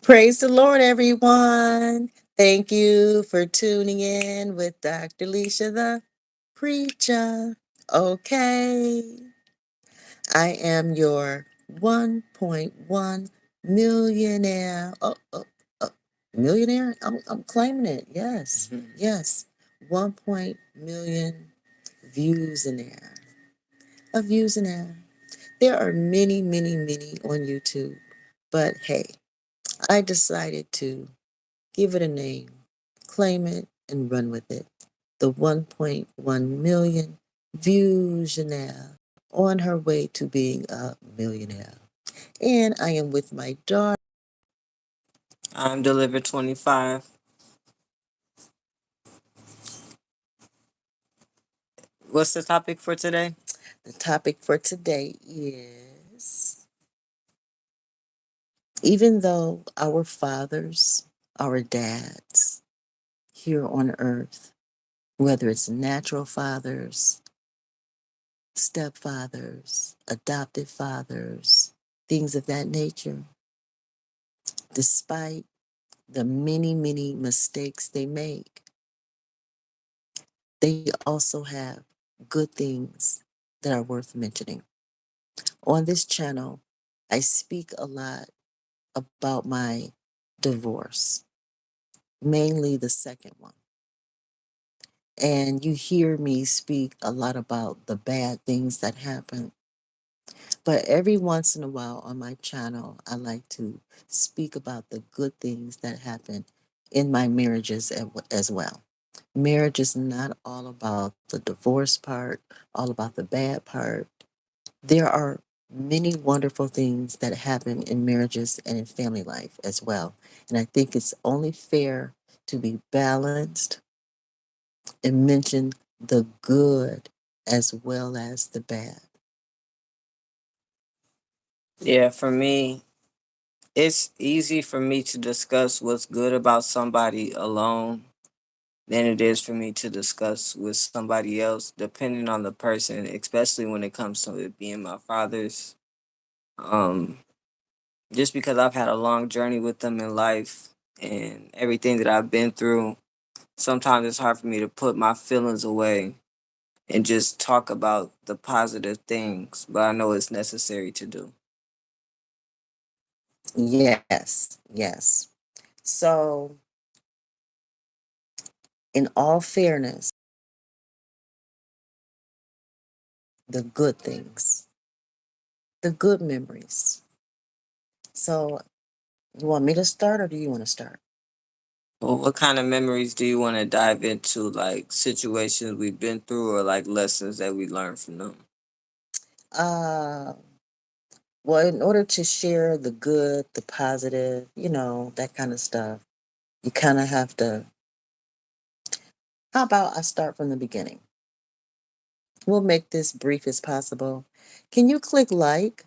Praise the Lord, everyone. Thank you for tuning in with Dr. Lesia, the preacher. Okay. I am your 1.1 millionaire. Millionaire? I'm claiming it. Yes. Yes. 1 million viewsionaire. A viewsionaire. There are many, many, many on YouTube. But hey, I decided to give it a name, claim it, and run with it. The 1.1 million viewsionaire on her way to being a millionaire. And I am with my daughter. I'm Delivered25. What's the topic for today? The topic for today is even though our fathers, our dads here on earth, whether it's natural fathers, stepfathers, adopted fathers, things of that nature, despite the many, many mistakes they make, they also have good things that are worth mentioning. On this channel, I speak a lot about my divorce, mainly the second one. And you hear me speak a lot about the bad things that happen. But every once in a while on my channel, I like to speak about the good things that happen in my marriages as well. Marriage is not all about the divorce part, all about the bad part. There are many wonderful things that happen in marriages and in family life as well. And I think it's only fair to be balanced and mention the good as well as the bad. Yeah, for me, it's easy for me to discuss what's good about somebody alone than it is for me to discuss with somebody else, depending on the person, especially when it comes to it being my father's. Um, just because I've had a long journey with them in life and everything that I've been through, sometimes it's hard for me to put my feelings away and just talk about the positive things, but I know it's necessary to do. Yes, yes. So, in all fairness, the good things, the good memories. So, you want me to start or do you want to start? Well, what kind of memories do you want to dive into? Like situations we've been through or like lessons that we learned from them? Uh, well, in order to share the good, the positive, that kind of stuff, you kind of have to. How about I start from the beginning? We'll make this brief as possible. Can you click like,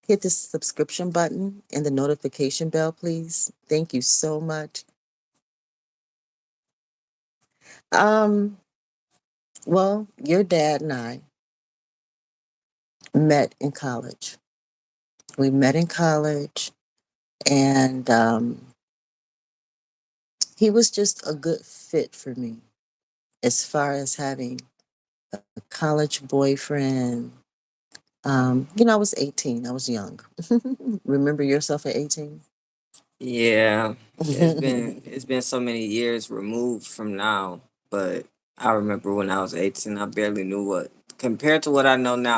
hit the subscription button, and the notification bell, please? Thank you so much. Um, well, your dad and I met in college. We met in college, and he was just a good fit for me as far as having a college boyfriend. I was 18. I was young. Remember yourself at 18? Yeah, it's been so many years removed from now, but I remember when I was 18, I barely knew what compared to what I know now.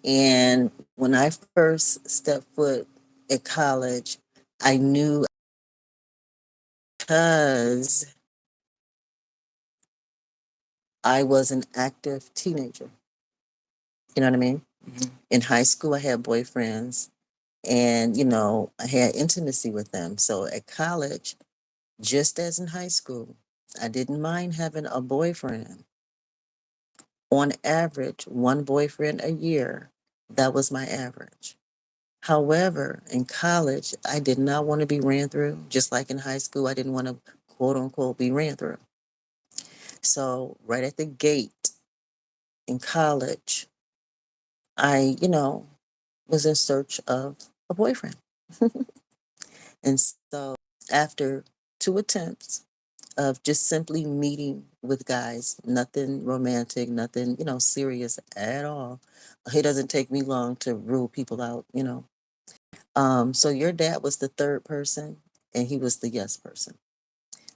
And when I first stepped foot at college, I knew because I was an active teenager. You know what I mean? In high school, I had boyfriends and, I had intimacy with them. So at college, just as in high school, I didn't mind having a boyfriend. On average, one boyfriend a year. That was my average. However, in college, I did not want to be ran through. Just like in high school, I didn't want to quote unquote be ran through. So, right at the gate, in college, I, was in search of a boyfriend. And so after two attempts of just simply meeting with guys, nothing romantic, nothing, serious at all. It doesn't take me long to rule people out. So your dad was the third person and he was the yes person.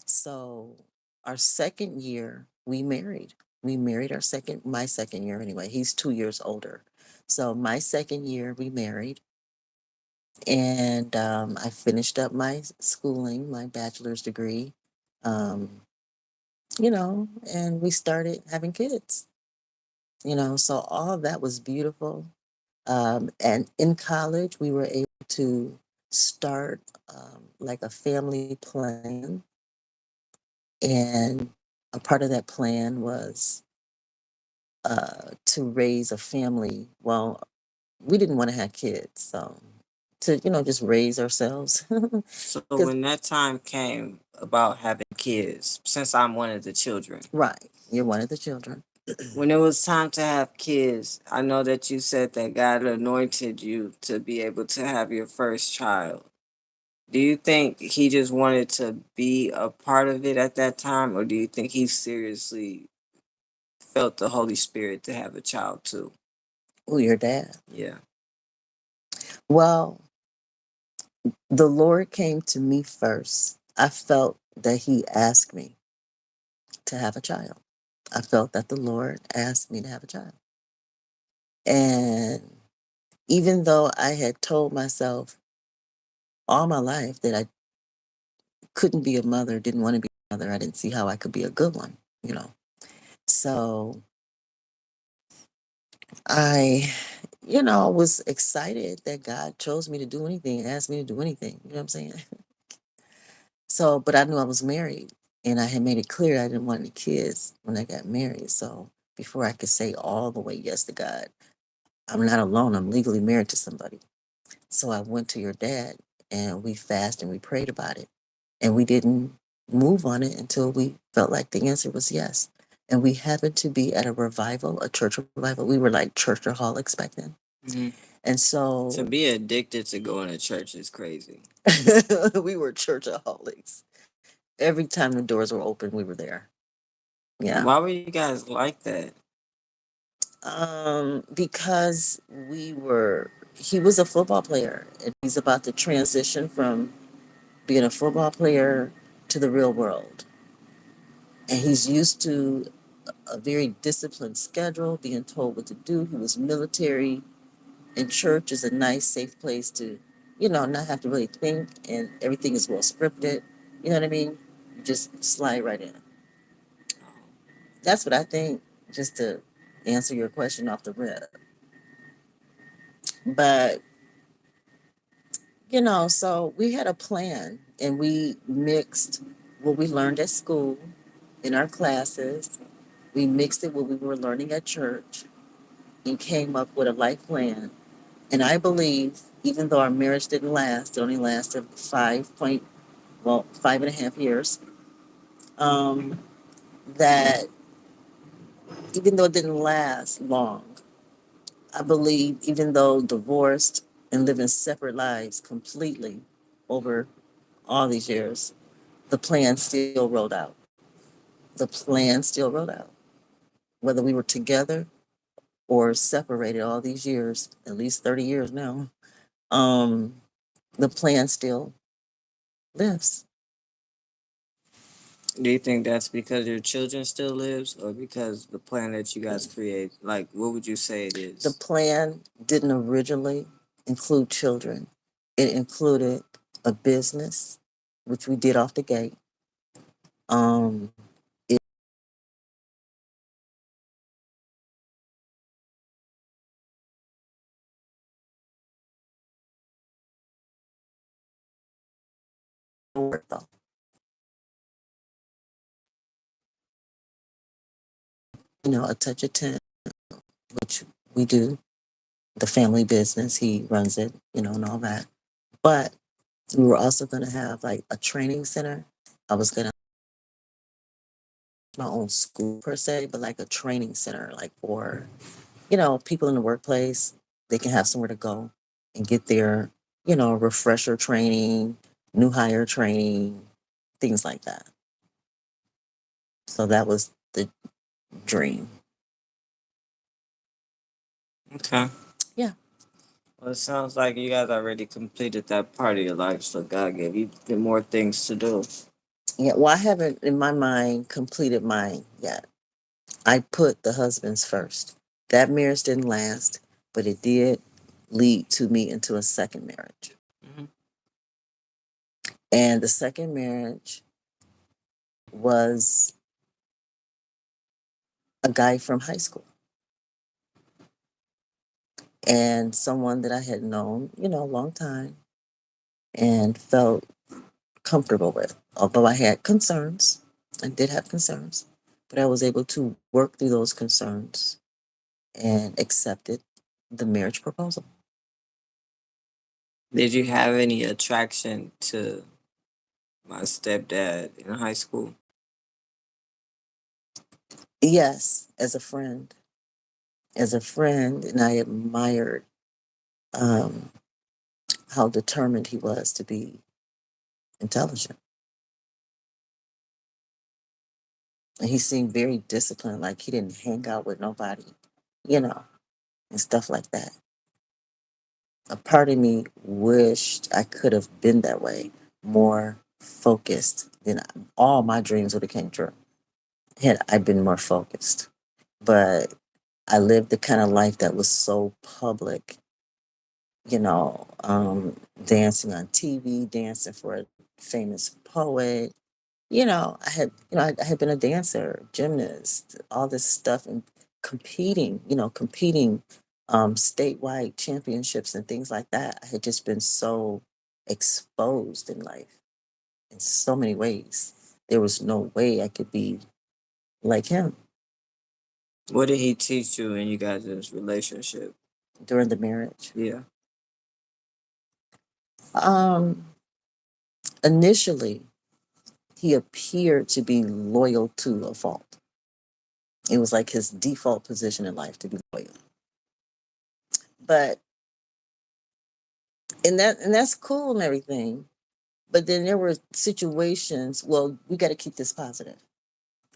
So our second year, we married. We married my second year anyway. He's 2 years older. So my second year, we married. And I finished up my schooling, my bachelor's degree, um, and we started having kids. So all of that was beautiful. And in college, we were able to start like a family plan. And a part of that plan was to raise a family. Well, we didn't want to have kids, so to just raise ourselves. So Because when that time came about having kids, since I'm one of the children, right, you're one of the children. when it was time to have kids, I know that you said that God anointed you to be able to have your first child. Do you think he just wanted to be a part of it at that time, or do you think he seriously felt the Holy Spirit to have a child too? Oh, your dad. Yeah. Well, the Lord came to me first. I felt that He asked me to have a child. I felt that the Lord asked me to have a child. And even though I had told myself all my life that I couldn't be a mother, didn't want to be a mother, I didn't see how I could be a good one. So I, was excited that God chose me to do anything, asked me to do anything. You know what I'm saying? So, but I knew I was married and I had made it clear I didn't want any kids when I got married. So before I could say all the way yes to God, I'm not alone. I'm legally married to somebody. So I went to your dad and we fasted and we prayed about it. And we didn't move on it until we felt like the answer was yes. And we happened to be at a revival, a church revival. We were like churchaholics back then. Mm-hmm. And To so be addicted to going to church is crazy. we were churchaholics. Every time the doors were open, we were there. Yeah. Why were you guys like that? Because he was a football player and he's about to transition from being a football player to the real world. And he's used to a very disciplined schedule, being told what to do. He was military, and church is a nice, safe place to, not have to really think, and everything is well scripted. You know what I mean? You just slide right in. That's what I think, just to answer your question off the rip. But, so we had a plan and we mixed what we learned at school in our classes. We mixed it with what we were learning at church and came up with a life plan. And I believe, even though our marriage didn't last, it only lasted 5.5 years, um, that even though it didn't last long, I believe even though divorced and living separate lives completely over all these years, the plan still rolled out. The plan still rolled out. Whether we were together or separated all these years, at least 30 years now, um, the plan still lives. Do you think that's because your children still lives, or because the plan that you guys create? Like, what would you say it The is? plan didn't originally include children. It included a business, which we did off the gate. Um, it worked though. A touch of 10, which we do. The family business, he runs it, and all that. But we were also going to have like a training center. I was going to my own school per se, but like a training center, like for, people in the workplace, they can have somewhere to go and get their, refresher training, new hire training, things like that. So that was the dream. Okay. Yeah. Well, it sounds like you guys already completed that part of your life, so God gave you more things to do. Yeah. Well, I haven't in my mind completed mine yet. I put the husbands first. That marriage didn't last, but it did lead to me into a second marriage. Hmm. And the second marriage was a guy from high school and someone that I had known, a long time and felt comfortable with. Although I had concerns, I did have concerns, but I was able to work through those concerns and accepted the marriage proposal. Did you have any attraction to my stepdad in high school? Yes, as a friend. As a friend, and I admired um, how determined he was to be intelligent. And he seemed very disciplined, like he didn't hang out with nobody, you know, and stuff like that. A part of me wished I could have been that way, more focused. Then all my dreams would have came true had I been more focused. But I lived the kind of life that was so public, dancing on TV, dancing for a famous poet. I had been a dancer, gymnast, all this stuff, and competing statewide championships and things like that. I had just been so exposed in life in so many ways. There was no way I could be like him What did he teach you in you guys' relationship? during the marriage. Yeah. Um, Initially, he appeared to be loyal to a fault. It was like his default position in life to be loyal. But and that's cool and everything. But then there were situations, well, we got to keep this positive.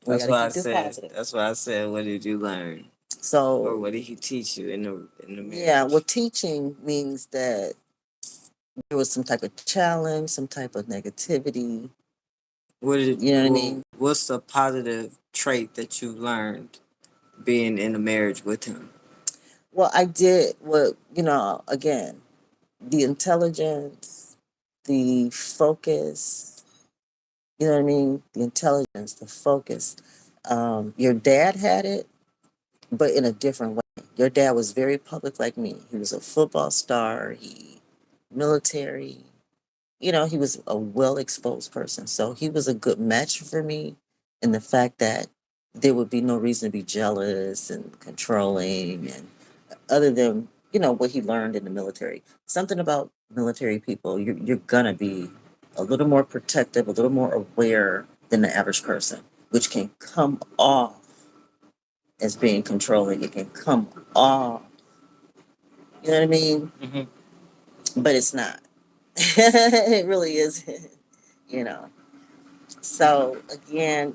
We That's got to why I keep this said. positive. That's why I said. What did you learn, or So, what did he teach you in the yeah, well, marriage? teaching means that there was some type of challenge, some type of negativity. What did? You know what I Well, mean? what's the positive trait that you learned being in a marriage with him? Well, I did what, again, the intelligence, the focus, you know what I mean? The intelligence, the focus. Your dad had it, but in a different way. Your dad was very public like me. He was a football star, he military, he was a well exposed person. So he was a good match for me in the fact that there would be no reason to be jealous and controlling and other than, what he learned in the military. Something about military people, you're gonna be a little more protective, a little more aware than the average person, which can come off as being controlling. It can come off, you know what I mean? Hmm. But it's not. It really isn't, you know. So again,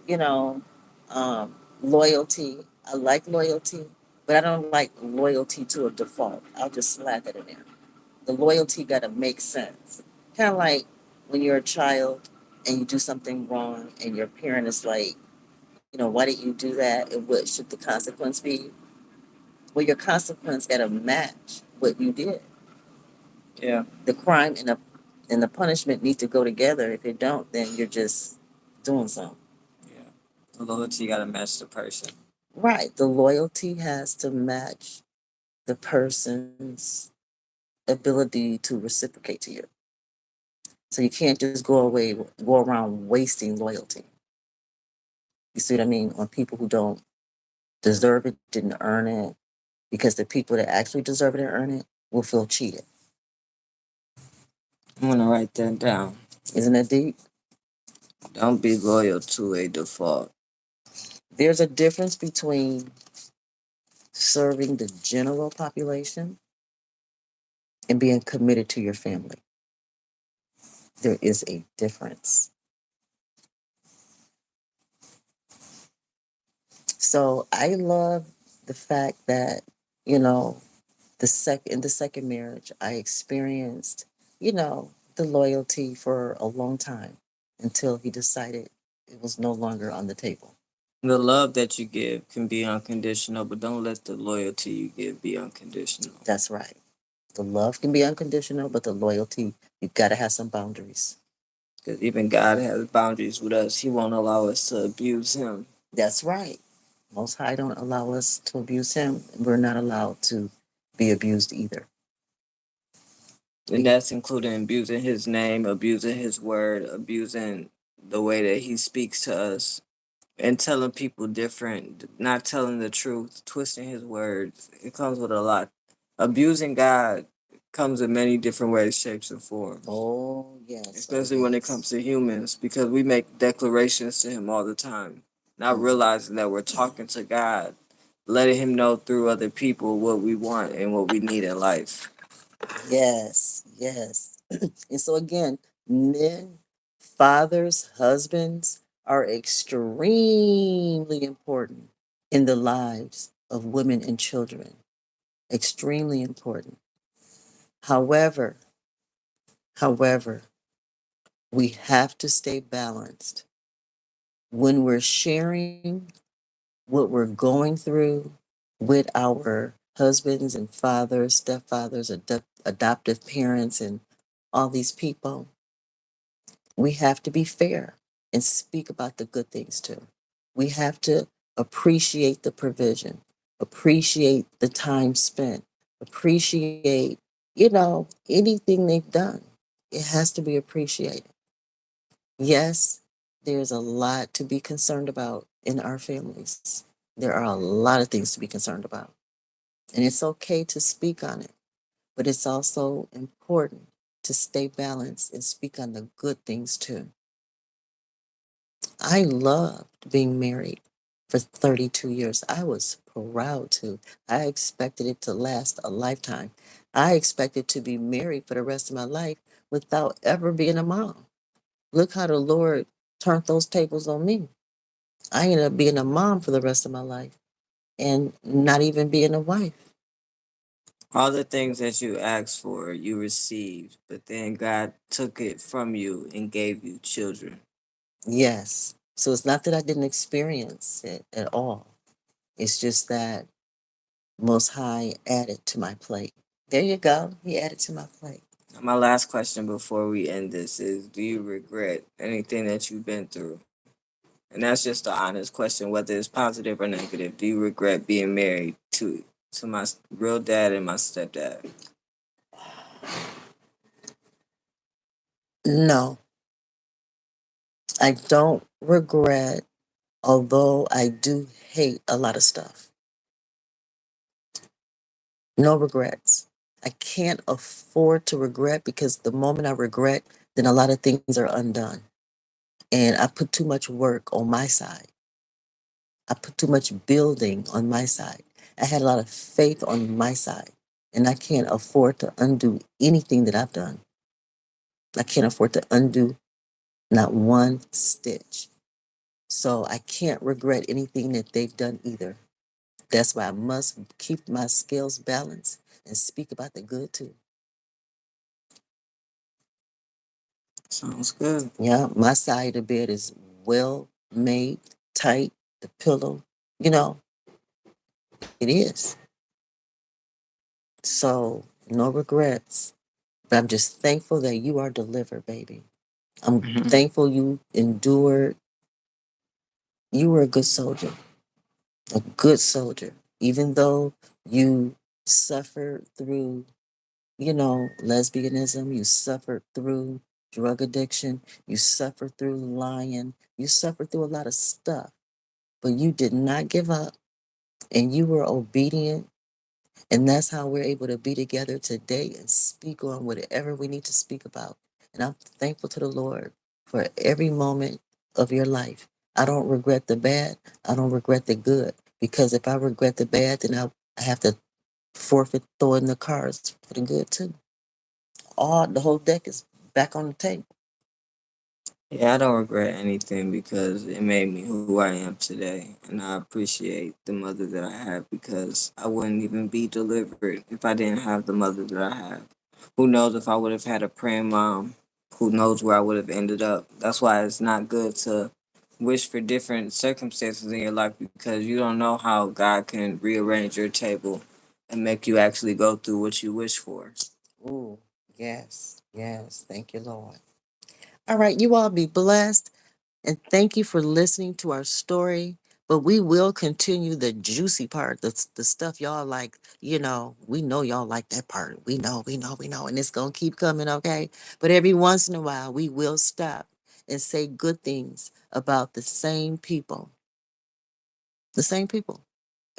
loyalty. I like loyalty, but I don't like loyalty to a default. I'll just slap it in there. The loyalty got to make sense. Kind of like when you're a child and you do something wrong, and your parent is like, why did you do that? And what should the consequence be? Well, your consequence got to match what you did. Yeah. The crime and the punishment need to go together. If it don't, then you're just doing something. Yeah. The loyalty got to match the person. Right. The loyalty has to match the person's ability to reciprocate to you. So you can't just go around wasting loyalty. You see what I mean? On people who don't deserve it, didn't earn it, because the people that actually deserve it and earn it will feel cheated. I'm gonna write that down. Isn't that deep? Don't be loyal to a default. There's a difference between serving the general population and being committed to your family. There is a difference. So I love the fact that, you know, in the second marriage, I experienced, the loyalty for a long time until he decided it was no longer on the table. The love that you give can be unconditional, but don't let the loyalty you give be unconditional. That's right. The love can be unconditional, but the loyalty, you got to have some boundaries. Because even God has boundaries with us. He won't allow us to abuse Him. That's right. Most High don't allow us to abuse him. We're not allowed to be abused either. And that's including abusing His name, abusing His word, abusing the way that He speaks to us, and telling people different, not telling the truth, twisting His words. It comes with a lot. Abusing God comes in many different ways, shapes, and forms. Oh, yes. Especially when it comes to humans, because we make declarations to Him all the time, not realizing that we're talking to God, letting Him know through other people what we want and what we need in life. Yes, yes. And so again, men, fathers, husbands are extremely important in the lives of women and children. Extremely important. However, however, we have to stay balanced when we're sharing what we're going through with our husbands and fathers, stepfathers, adoptive parents, and all these people. We have to be fair and speak about the good things too. We have to appreciate the provision, appreciate the time spent, appreciate, anything they've done. It has to be appreciated. Yes, there's a lot to be concerned about in our families. There are a lot of things to be concerned about. And it's okay to speak on it, but it's also important to stay balanced and speak on the good things too. I loved being married for 32 years. I was proud to. I expected it to last a lifetime. I expected to be married for the rest of my life without ever being a mom. Look how the Lord turned those tables on me. I ended up being a mom for the rest of my life and not even being a wife. All the things that you asked for, you received, but then God took it from you and gave you children. Yes. So it's not that I didn't experience it at all. It's just that Most High added to my plate. There you go. He added to my plate. My last question before we end this is, do you regret anything that you've been through? And that's just the honest question, whether it's positive or negative. Do you regret being married to my real dad and my stepdad? No, I don't regret, although I do hate a lot of stuff. No regrets. I can't afford to regret because the moment I regret, then a lot of things are undone. And I put too much work on my side. I put too much building on my side. I had a lot of faith on my side. And I can't afford to undo anything that I've done. I can't afford to undo not one stitch. So I can't regret anything that they've done either. That's why I must keep my scales balanced and speak about the good too. Sounds good. Yeah, my side of the bed is well made, tight, the pillow, you know, it is. So no regrets. But I'm just thankful that you are delivered, baby. I'm thankful you endured. You were a good soldier, a good soldier. Even though you suffered through, lesbianism, you suffered through drug addiction, you suffered through lying, you suffered through a lot of stuff, but you did not give up and you were obedient. And that's how we're able to be together today and speak on whatever we need to speak about. And I'm thankful to the Lord for every moment of your life. I don't regret the bad. I don't regret the good. Because if I regret the bad, then I have to forfeit throwing the cards for the good too. All the whole deck is back on the table. Yeah, I don't regret anything because it made me who I am today. And I appreciate the mother that I have because I wouldn't even be delivered if I didn't have the mother that I have. Who knows if I would have had a praying mom? Who knows where I would have ended up? That's why it's not good to wish for different circumstances in your life because you don't know how God can rearrange your table and make you actually go through what you wish for. Ooh, yes, yes. Thank you, Lord. All right, you all be blessed. And thank you for listening to our story. But we will continue the juicy part, the stuff y'all like. We know y'all like that part. We know. And it's going to keep coming, okay? But every once in a while, we will stop and say good things about the same people. The same people.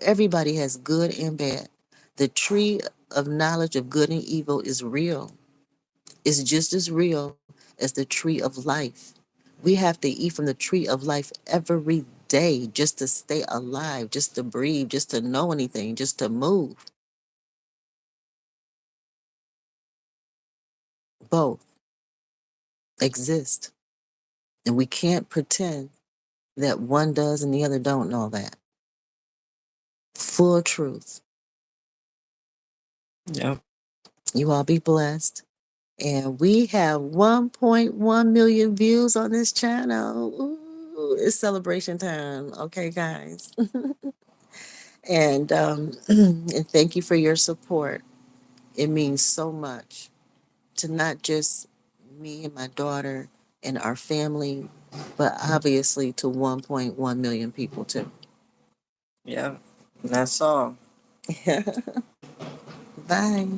Everybody has good and bad. The tree of knowledge of good and evil is real. It's just as real as the tree of life. We have to eat from the tree of life every day just to stay alive, just to breathe, just to know anything, just to move. Both exist. And we can't pretend that one does and the other don't know that. Full truth. Yeah. You all be blessed. And we have 1.1 million views on this channel. Ooh, it's celebration time. Okay, guys. And thank you for your support. It means so much to not just me and my daughter and our family, but obviously to 1.1 million people too. Yeah. And that's all. Bye.